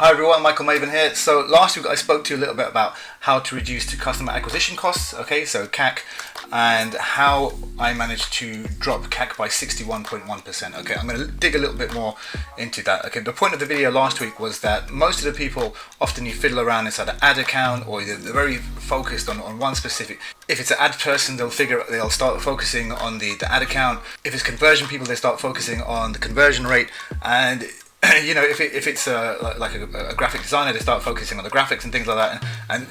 Hi everyone, Michael Maven here. So last week I spoke to you a little bit about how to reduce the customer acquisition costs, okay, so CAC, and how I managed to drop CAC by 61.1%. Okay, I'm going to dig a little bit more into that. Okay, the point of the video last week was that most of the people, often you fiddle around inside an ad account, or they're very focused on one specific. If it's an ad person, they'll start focusing on the ad account. If it's conversion people, they start focusing on the conversion rate. And you know, if it's like a graphic designer, they start focusing on the graphics and things like that. And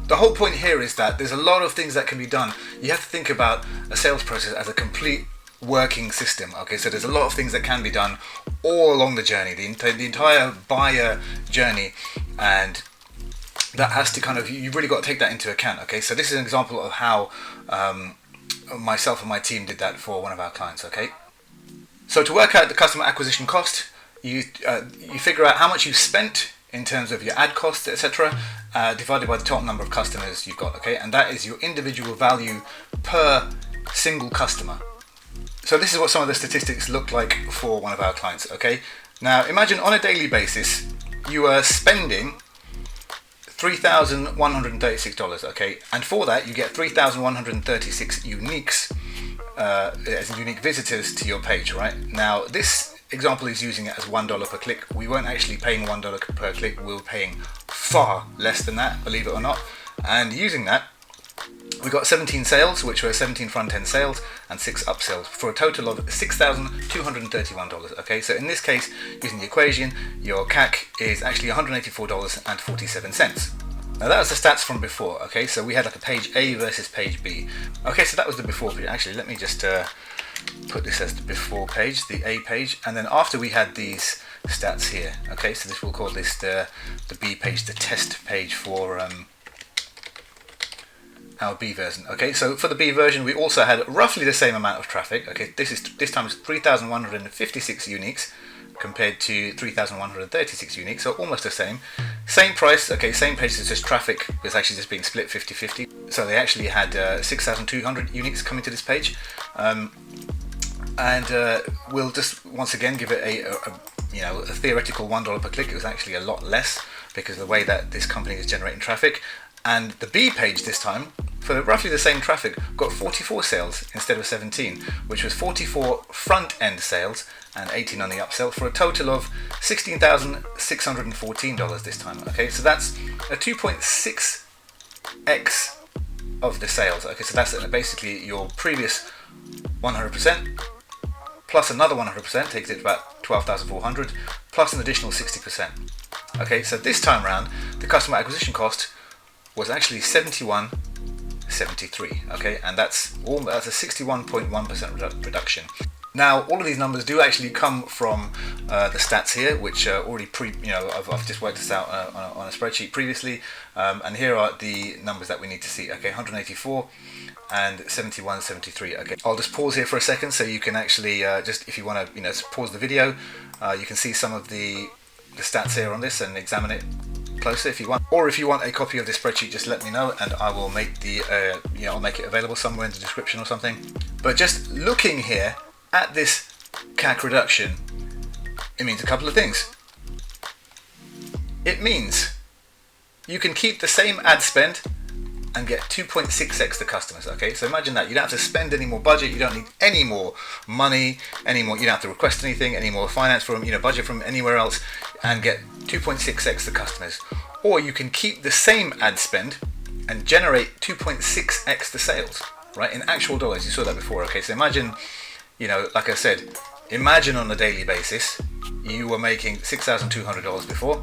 the whole point here is that there's a lot of things that can be done. You have to think about a sales process as a complete working system. Okay, so there's a lot of things that can be done all along the journey, the entire buyer journey, and that has to you've really got to take that into account. Okay, so this is an example of how myself and my team did that for one of our clients. Okay, so to work out the customer acquisition cost, you figure out how much you spent in terms of your ad costs, etc., divided by the total number of customers you've got, okay? And that is your individual value per single customer. So this is what some of the statistics look like for one of our clients, okay? Now imagine on a daily basis you are spending $3,136, okay? And for that you get 3,136 uniques, as unique visitors to your page, right? Now this example is using it as $1 per click. We weren't actually paying $1 per click, we were paying far less than that, believe it or not. And using that, we got 17 sales, which were 17 front-end sales and 6 upsells, for a total of $6,231. Okay, so in this case, using the equation, your CAC is actually $184.47. Now that was the stats from before. Okay, so we had like a page A versus page B. Okay, so that was the before page. Actually, let me just put this as the before page, the A page, and then after we had these stats here. Okay, so this, we'll call this the B page, the test page for our B version. Okay, so for the B version we also had roughly the same amount of traffic. Okay, this time it's 3,156 uniques compared to 3,136 uniques, so almost the same price. Okay, same page, it's just traffic was actually just being split 50-50, so they actually had 6,200 uniques coming to this page. And we'll just once again give it a theoretical $1 per click. It was actually a lot less because of the way that this company is generating traffic. And the B page this time, for roughly the same traffic, got 44 sales instead of 17, which was 44 front-end sales and 18 on the upsell, for a total of $16,614 this time. Okay, so that's a 2.6x of the sales. Okay, so that's basically your previous 100% plus another 100% takes it to about 12,400 plus an additional 60%. Okay, so this time round the customer acquisition cost was actually 71.73. Okay, and that's a 61.1% reduction. Now all of these numbers do actually come from the stats here, which already I've just worked this out on a spreadsheet previously, and here are the numbers that we need to see. Okay, 184 and 71.73. Okay, I'll just pause here for a second so you can actually just, if you want to pause the video, you can see some of the stats here on this and examine it closer if you want. Or if you want a copy of this spreadsheet, just let me know and I will make I'll make it available somewhere in the description or something. But just looking here at this CAC reduction, it means a couple of things. It means you can keep the same ad spend and get 2.6x the customers. Okay, so imagine that. You don't have to spend any more budget, you don't need any more money anymore, you don't have to request anything, any more finance from budget from anywhere else, and get 2.6x the customers. Or you can keep the same ad spend and generate 2.6x the sales, right, in actual dollars. You saw that before. Okay, so imagine, like I said, imagine on a daily basis you were making $6,200 before,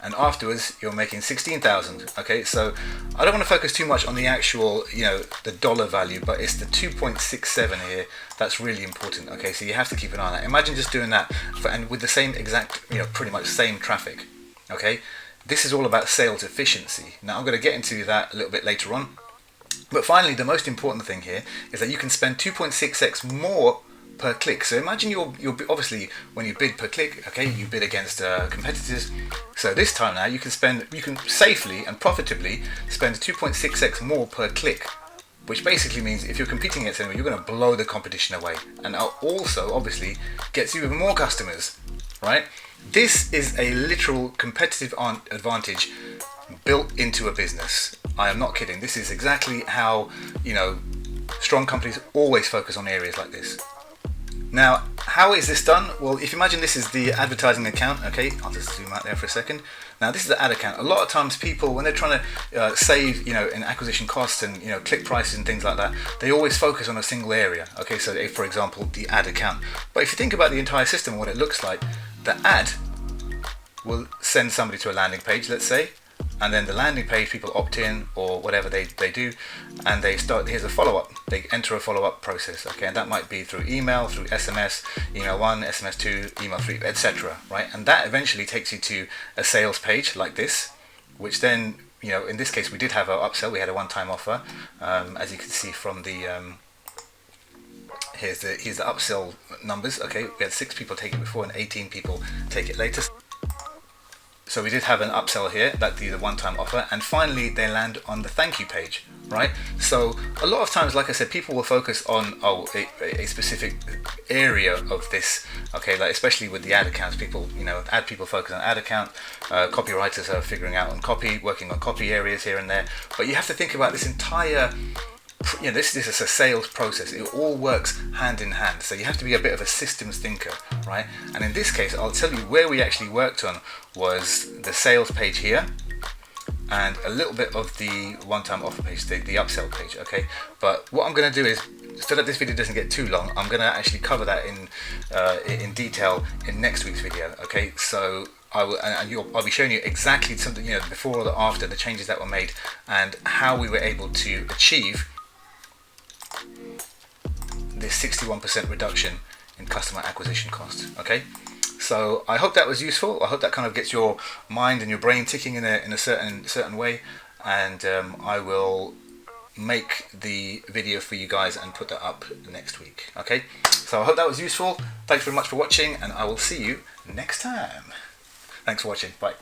and afterwards you're making 16,000. Okay, so I don't want to focus too much on the actual, the dollar value, but it's the 2.67 here that's really important. Okay, so you have to keep an eye on that. Imagine just doing that and with the same exact, pretty much same traffic. Okay, this is all about sales efficiency. Now I'm going to get into that a little bit later on. But finally, the most important thing here is that you can spend 2.6x more per click. So imagine you're obviously, when you bid per click, okay, you bid against competitors. So this time now you can safely and profitably spend 2.6x more per click, which basically means if you're competing against anyone, you're going to blow the competition away, and also obviously gets you even more customers, right? This is a literal competitive advantage built into a business. I am not kidding. This is exactly how, strong companies always focus on areas like this. Now, how is this done? Well, if you imagine this is the advertising account, okay, I'll just zoom out there for a second. Now, this is the ad account. A lot of times people, when they're trying to save, in acquisition costs and, click prices and things like that, they always focus on a single area. Okay, so if, for example, the ad account. But if you think about the entire system, what it looks like, the ad will send somebody to a landing page, let's say, and then the landing page, people opt in or whatever they do, and they start, here's a follow-up, they enter a follow-up process, okay, and that might be through email, through SMS, email 1, SMS 2, email 3, etc., right? And that eventually takes you to a sales page like this, which then, in this case we did have an upsell, we had a one-time offer, as you can see from the here's the upsell numbers, okay, we had 6 people take it before and 18 people take it later. So we did have an upsell here, that's the one-time offer, and finally they land on the thank you page, right? So a lot of times, like I said, people will focus on a specific area of this, okay, like especially with the ad accounts, people, ad people focus on ad account, copywriters are figuring out on copy, working on copy areas here and there, but you have to think about this entire, this is a sales process. It all works hand in hand. So you have to be a bit of a systems thinker, right? And in this case, I'll tell you where we actually worked on was the sales page here and a little bit of the one-time offer page, the upsell page, okay? But what I'm going to do is, so that this video doesn't get too long, I'm going to actually cover that in detail in next week's video, okay? So I'll be showing you exactly something, before or after, the changes that were made and how we were able to achieve this 61% reduction in customer acquisition costs. Okay, so I hope that was useful. I hope that kind of gets your mind and your brain ticking in a certain way, and I will make the video for you guys and put that up next week. Okay, so I hope that was useful. Thanks very much for watching, and I will see you next time. Thanks for watching. Bye.